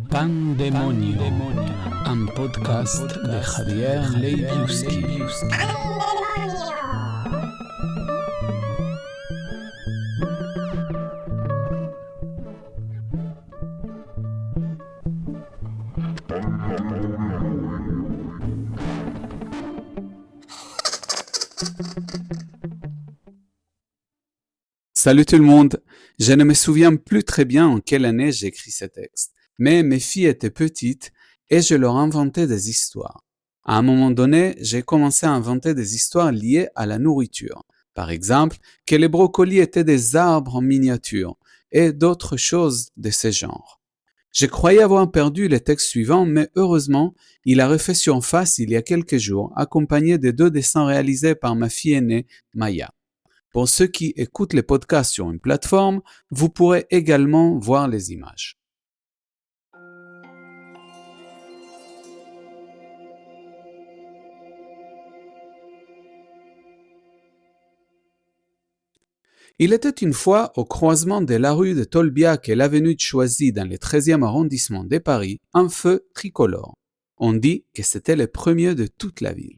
Pandemonio, un podcast de Javier Leibiuski. Salut tout le monde! Je ne me souviens plus très bien en quelle année j'ai écrit ce texte, mais mes filles étaient petites et je leur inventais des histoires. À un moment donné, j'ai commencé à inventer des histoires liées à la nourriture. Par exemple, que les brocolis étaient des arbres en miniature et d'autres choses de ce genre. Je croyais avoir perdu le texte suivant, mais heureusement, il a refait surface il y a quelques jours, accompagné de 2 dessins réalisés par ma fille aînée, Maya. Pour ceux qui écoutent les podcasts sur une plateforme, vous pourrez également voir les images. Il était une fois au croisement de la rue de Tolbiac et l'avenue de Choisy dans le 13e arrondissement de Paris, un feu tricolore. On dit que c'était le premier de toute la ville.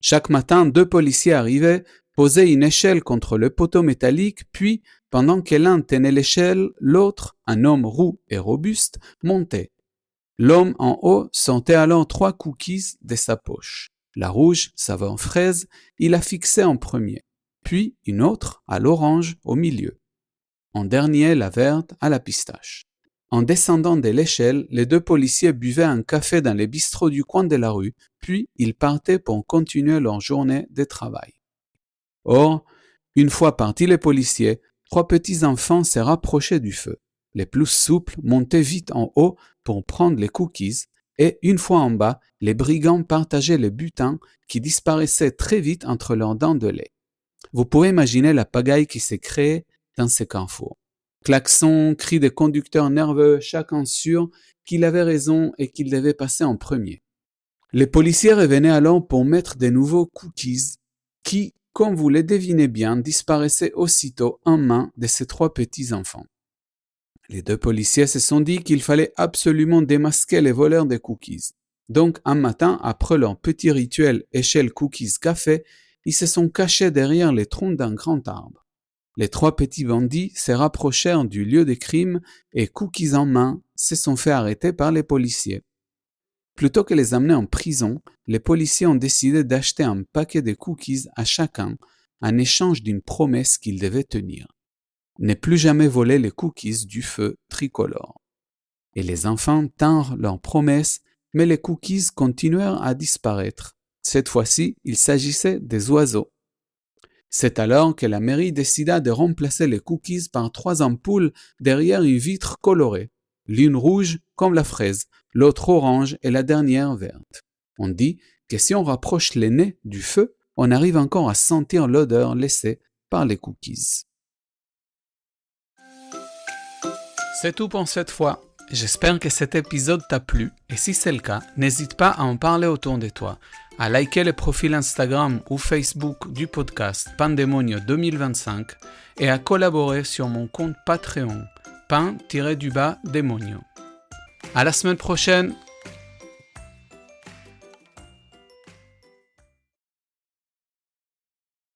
Chaque matin, 2 policiers arrivaient, posaient une échelle contre le poteau métallique, puis, pendant que l'un tenait l'échelle, l'autre, un homme roux et robuste, montait. L'homme en haut sortait alors 3 cookies de sa poche. La rouge, saveur fraise, il la fixait en premier, puis une autre, à l'orange, au milieu. En dernier, la verte, à la pistache. En descendant de l'échelle, les 2 policiers buvaient un café dans les bistrots du coin de la rue, puis ils partaient pour continuer leur journée de travail. Or, une fois partis les policiers, 3 petits enfants se rapprochaient du feu. Les plus souples montaient vite en haut pour prendre les cookies, et une fois en bas, les brigands partageaient le butin qui disparaissait très vite entre leurs dents de lait. Vous pouvez imaginer la pagaille qui s'est créée dans ces carrefours. Klaxons, cris de conducteurs nerveux, chacun sûr qu'il avait raison et qu'il devait passer en premier. Les policiers revenaient alors pour mettre de nouveaux cookies qui, comme vous le devinez bien, disparaissaient aussitôt en main de ces 3 petits enfants. Les 2 policiers se sont dit qu'il fallait absolument démasquer les voleurs de cookies. Donc, un matin, après leur petit rituel échelle cookies café, ils se sont cachés derrière les troncs d'un grand arbre. Les 3 petits bandits se rapprochèrent du lieu des crimes et, cookies en main, se sont fait arrêter par les policiers. Plutôt que les amener en prison, les policiers ont décidé d'acheter un paquet de cookies à chacun en échange d'une promesse qu'ils devaient tenir. Ne plus jamais voler les cookies du feu tricolore. Et les enfants tinrent leur promesse, mais les cookies continuèrent à disparaître. Cette fois-ci, il s'agissait des oiseaux. C'est alors que la mairie décida de remplacer les cookies par 3 ampoules derrière une vitre colorée, l'une rouge comme la fraise, l'autre orange et la dernière verte. On dit que si on rapproche les nez du feu, on arrive encore à sentir l'odeur laissée par les cookies. C'est tout pour cette fois. J'espère que cet épisode t'a plu et si c'est le cas, n'hésite pas à en parler autour de toi, à liker le profil Instagram ou Facebook du podcast Pandemonio 2025 et à collaborer sur mon compte Patreon, pan-demonio. À la semaine prochaine!